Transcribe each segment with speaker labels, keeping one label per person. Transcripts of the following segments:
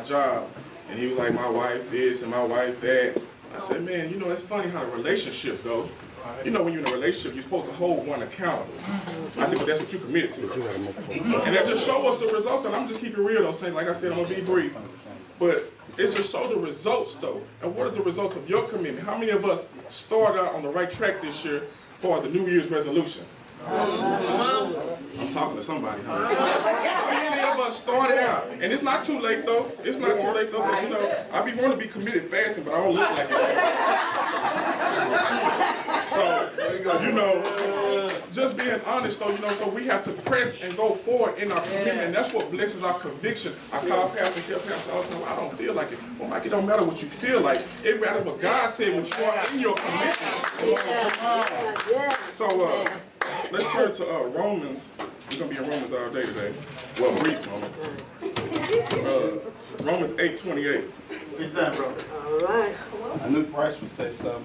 Speaker 1: job, and he was like, my wife this and my wife that. I said, man, you know, it's funny how the relationship goes. You know, when you're in a relationship, you're supposed to hold one accountable. I said, but that's what you committed to. And that just show us the results. And I'm just keeping it real, though, saying, like I said, I'm going to be brief. But it just showed the results, though. And what are the results of your commitment? How many of us started out on the right track this year for the New Year's resolution? I'm talking to somebody, huh? How many of us started out? And it's not too late, though. It's not too late, though. But, you know, I be wanting to be committed fasting, but I don't look like it. So, you know, just being honest, though, you know, so we have to press and go forward in our commitment. And that's what blesses our conviction. I call Pastor and tell Pastor all the time, I don't feel like it. Well, Mike, it don't matter what you feel like. It matters what God said when you are in your commitment. So, let's turn to Romans. We're going to be in Romans all day today. Well, brief moment. Romans 8:28.
Speaker 2: Get that, bro.
Speaker 3: All right.
Speaker 2: I knew Bryce would say something.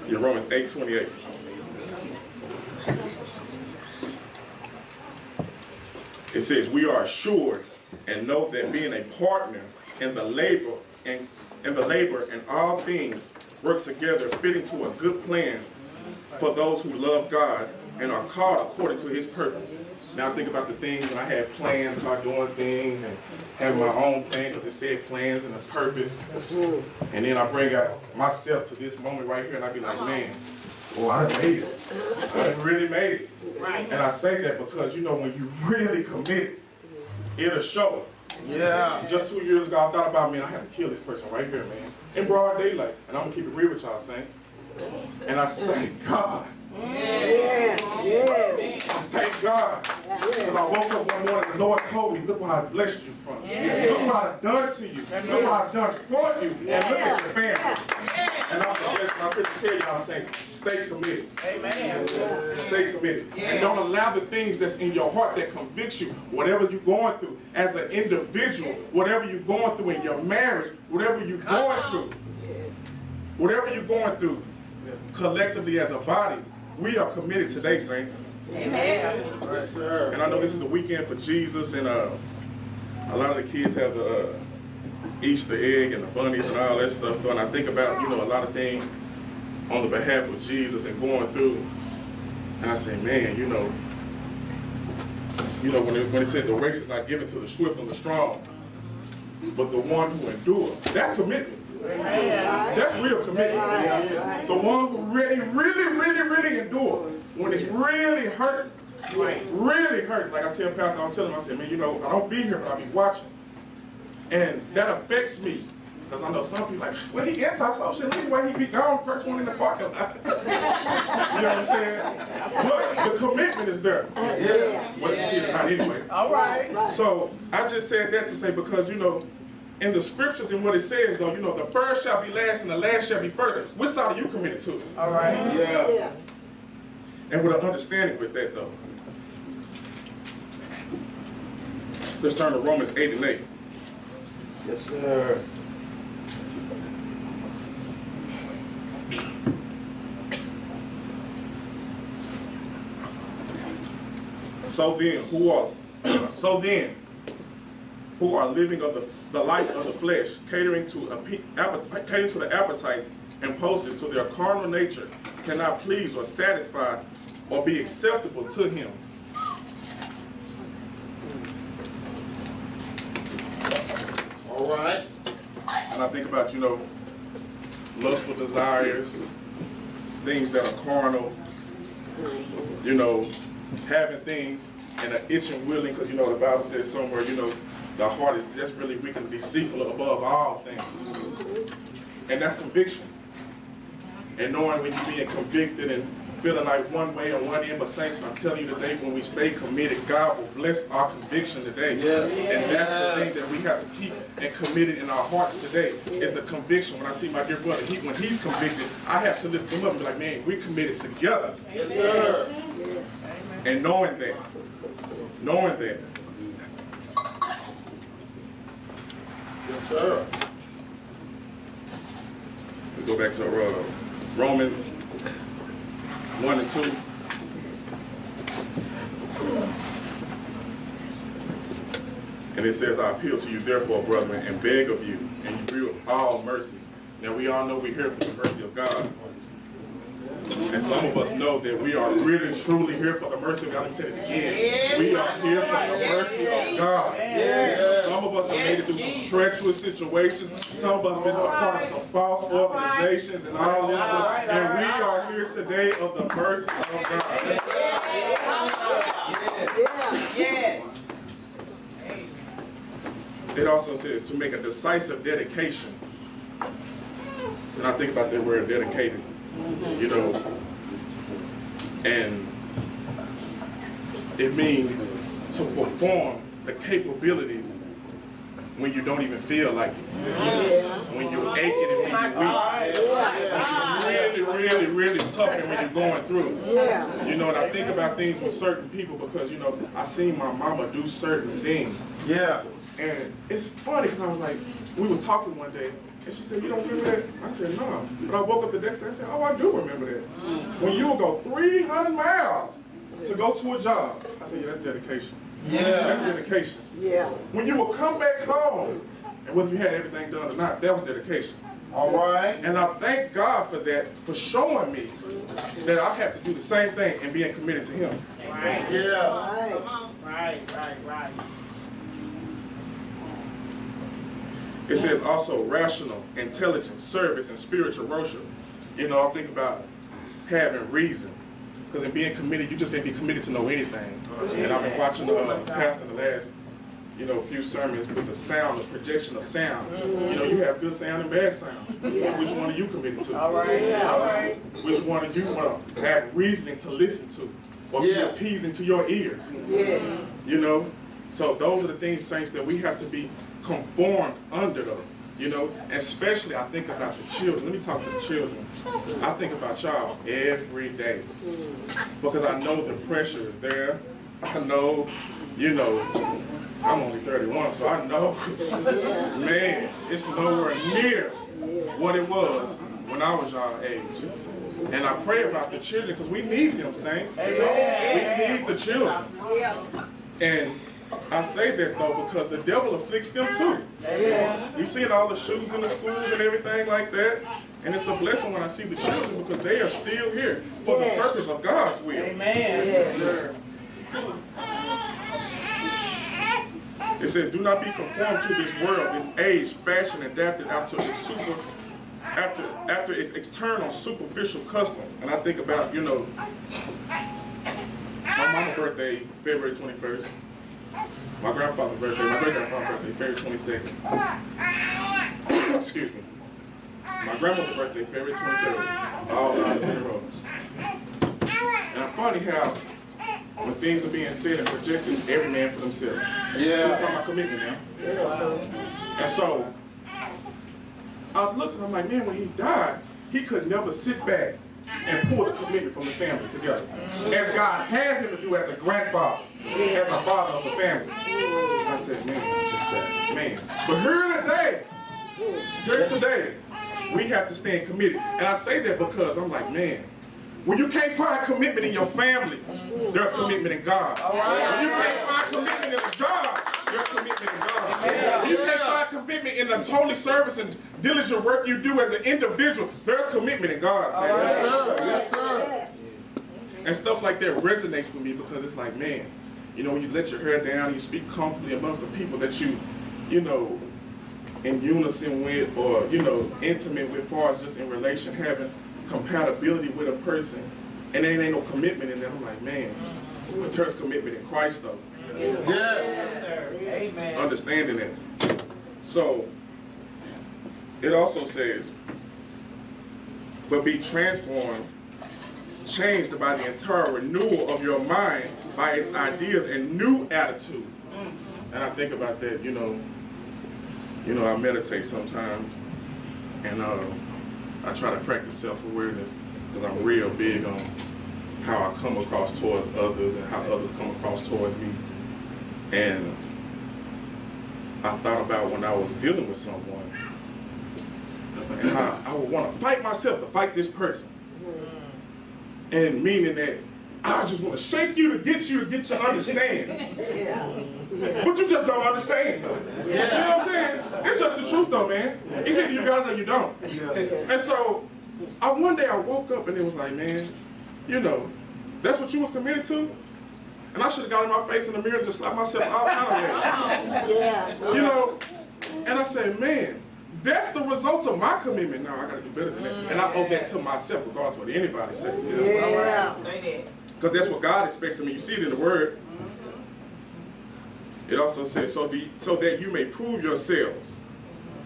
Speaker 1: Yeah, Romans 8:28. It says, we are assured and know that being a partner in the labor and all things work together, fitting to a good plan for those who love God and are called according to his purpose. Now I think about the things, and I had plans about doing things and having my own thing, because it said plans and a purpose. And then I bring out myself to this moment right here, and I be like, man, oh, I made it. I really made it. And I say that because, you know, when you really commit, it'll show.
Speaker 2: Yeah.
Speaker 1: Just 2 years ago, I thought about, man, I had to kill this person right here, man. In broad daylight. And I'm going to keep it real with y'all, saints. And I thank God. Thank God. Because I woke up one morning, the Lord told me, look what I blessed you from. Look what I've done to you. Look what I've done for you. And look at your family. And I'm blessed. I'm going to tell y'all, saints, stay committed.
Speaker 4: Amen.
Speaker 1: Stay committed. And don't allow the things that's in your heart that convicts you, whatever you're going through as an individual, whatever you're going through in your marriage, whatever you're going through collectively as a body, we are committed today, saints.
Speaker 4: Amen.
Speaker 2: Yes, sir.
Speaker 1: And I know this is the weekend for Jesus, and a lot of the kids have the Easter egg and the bunnies and all that stuff. And I think about, you know, a lot of things on the behalf of Jesus and going through. And I say, man, you know, when it said the race is not given to the swift and the strong, but the one who endures. That's commitment. That's real commitment. The one who really endure. When it's really hurt, really hurt. Like I tell Pastor, I'll tell him, I say, man, you know, I don't be here, but I'll be watching. And that affects me. Because I know some people like, well, he anti-social anyway, he be gone, first one in the parking lot. You know what I'm saying? But the commitment is there. Whether you see it or not anyway.
Speaker 4: All right.
Speaker 1: So I just said that to say, because, you know, in the scriptures and what it says, though, you know, the first shall be last and the last shall be first. Which side are you committed to?
Speaker 4: All right.
Speaker 2: Yeah.
Speaker 1: And with an understanding with that, though. Let's turn to Romans 8:8.
Speaker 2: Yes, sir.
Speaker 1: So then, who are living of the life of the flesh, catering to the appetites impulses to their carnal nature, cannot please or satisfy or be acceptable to him.
Speaker 2: All right.
Speaker 1: And I think about, you know, lustful desires, things that are carnal, you know, having things and an itching willing, because, you know, the Bible says somewhere, you know, the heart is desperately wicked and deceitful above all things. And that's conviction. And knowing when you're being convicted and feeling like one way on one end, but saints, I'm telling you today, when we stay committed, God will bless our conviction today. And that's the thing that we have to keep and committed in our hearts today, is the conviction. When I see my dear brother, when he's convicted, I have to lift him up and be like, man, we're committed together.
Speaker 2: Yes, sir.
Speaker 1: And knowing that.
Speaker 2: Yes, sir.
Speaker 1: We go back to Romans 1 and 2. And it says, I appeal to you, therefore, brethren, and beg of you, and you view all mercies. Now, we all know we're here for the mercy of God. And some of us know that we are really, truly here for the mercy of God. Let me say it again. We are here for the mercy of God. Some of us have made it through some treacherous situations. Some of us have been a part of some false organizations and all this stuff. And we are here today of the mercy of God.
Speaker 2: Yes.
Speaker 1: It also says to make a decisive dedication. And I think about that word dedicated, you know, and it means to perform the capabilities when you don't even feel like it. When you're aching and when you're weak. When you're really, really tough and when you're going through. You know, and I think about things with certain people because, you know, I seen my mama do certain things.
Speaker 2: Yeah.
Speaker 1: And it's funny because I was like, we were talking one day, and she said, you don't remember that? I said, no. But I woke up the next day and said, oh, I do remember that. When you would go 300 miles to go to a job. I said, yeah, that's dedication.
Speaker 2: Yeah.
Speaker 1: That's dedication. When you would come back home, and whether you had everything done or not, that was dedication.
Speaker 2: All right.
Speaker 1: And I thank God for that, for showing me that I have to do the same thing and being committed to Him.
Speaker 2: Right. Yeah.
Speaker 4: Right.
Speaker 1: It says also rational, intelligent, service, and spiritual worship. You know, I'm thinking about having reason. Because in being committed, you just can't be committed to know anything. And I've been watching Pastor the last, you know, few sermons with the sound, the projection of sound. You know, you have good sound and bad sound. Which one are you committed to?
Speaker 4: All right.
Speaker 1: Which one are you want to have reasoning to listen to? Or be appeasing to your ears? You know? So those are the things, saints, that we have to be conformed under though, you know, and especially I think about the children. Let me talk to the children. I think about y'all every day because I know the pressure is there. I know, you know, I'm only 31, so I know, man, it's nowhere near what it was when I was y'all age. And I pray about the children because we need them, saints. We need the children. And I say that though because the devil afflicts them too. You see all the shootings in the schools and everything like that. And it's a blessing when I see the children because they are still here for the purpose of God's will.
Speaker 4: Amen.
Speaker 1: It says, do not be conformed to this world, this age, fashion adapted after its external, superficial custom. And I think about, you know, my mama's birthday, February 21st. My grandfather's birthday, my great-grandfather's birthday, February 22nd. Excuse me. My grandmother's birthday, February 23rd. All out in a row. And I'm funny how when things are being said and projected, every man for themselves.
Speaker 2: Yeah.
Speaker 1: I'm talking about commitment now. And so, I looked and I'm like, man, when he died, he could never sit back and pull the commitment from the family together. As God had him to do as a grandfather, as a father of the family. I said, man, just that, man. But here today, we have to stay committed. And I say that because I'm like, man, when you can't find commitment in your family, there's commitment in God. When you can't find commitment in a job, there's commitment in God. When you can't find commitment in the totally service and diligent work you do as an individual, there's commitment in God.
Speaker 2: Yes, sir.
Speaker 1: And stuff like that resonates with me because it's like, man, you know, when you let your hair down, you speak comfortably amongst the people that you know, in unison with or, you know, intimate with, as far as just in relation, having compatibility with a person, and there ain't no commitment in there. I'm like, man, but there's commitment in Christ though.
Speaker 2: Yes.
Speaker 4: Amen.
Speaker 1: Understanding it. So, it also says, but be transformed, changed by the entire renewal of your mind by its ideas and new attitude. And I think about that, you know, I meditate sometimes, and I try to practice self-awareness because I'm real big on how I come across towards others and how others come across towards me. And I thought about when I was dealing with someone, And how I would want to fight myself to fight this person. And meaning that I just want to shake you to get you to understand. But you just don't understand. You know what I'm saying? It's just the truth though, man. It's either you got it or you don't. And so one day I woke up and it was like, man, you know, that's what you was committed to? And I should have got in my face in the mirror and just slapped myself out of that. You know? And I said, man, that's the results of my commitment. Now I gotta do better than that. And I owe that to myself, regardless of what anybody say. You know?
Speaker 4: All right. Say that.
Speaker 1: Because that's what God expects of me. You see it in the Word. It also says, so that you may prove yourselves.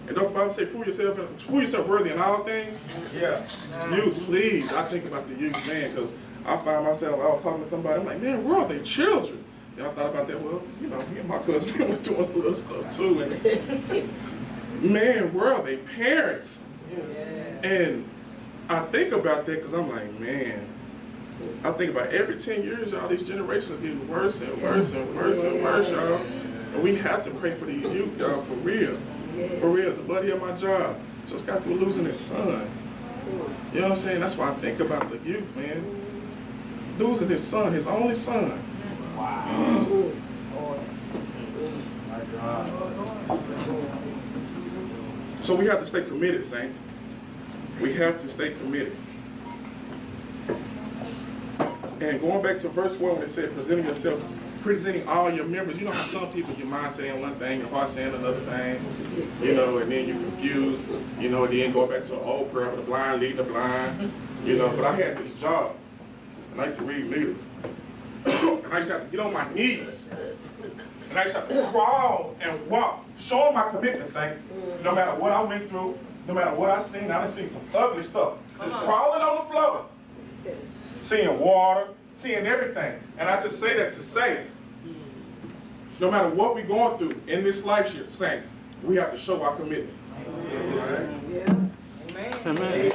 Speaker 1: And don't the Bible say, prove yourself worthy in all things?
Speaker 2: Yeah.
Speaker 1: Youth, please. I think about the youth, man, because I find myself, I was talking to somebody, I'm like, man, where are they children? And I thought about that, well, you know, me and my cousin, we were doing a little stuff too. And man, where are they parents? And I think about that because I'm like, man, I think about every 10 years, y'all, these generations getting worse and worse and worse and worse, y'all. And we have to pray for these youth, y'all, for real. For real. The buddy of my job just got through losing his son. You know what I'm saying? That's why I think about the youth, man. Losing his son, his only son. Wow. So we have to stay committed, saints. We have to stay committed. And going back to verse 1 when it said presenting all your members, you know how some people, your mind saying one thing, your heart saying another thing, you know, and then you're confused, you know, and then going back to an old prayer, the blind leading the blind, you know, but I had this job, and I used to read leaders, and I used to have to get on my knees, and I used to have to crawl and walk, showing my commitment, saints, no matter what I went through, no matter what I seen some ugly stuff, crawling on the floor, seeing water, seeing everything. And I just say that to say, no matter what we're going through in this life here, saints, we have to show our commitment.
Speaker 4: Amen. Amen.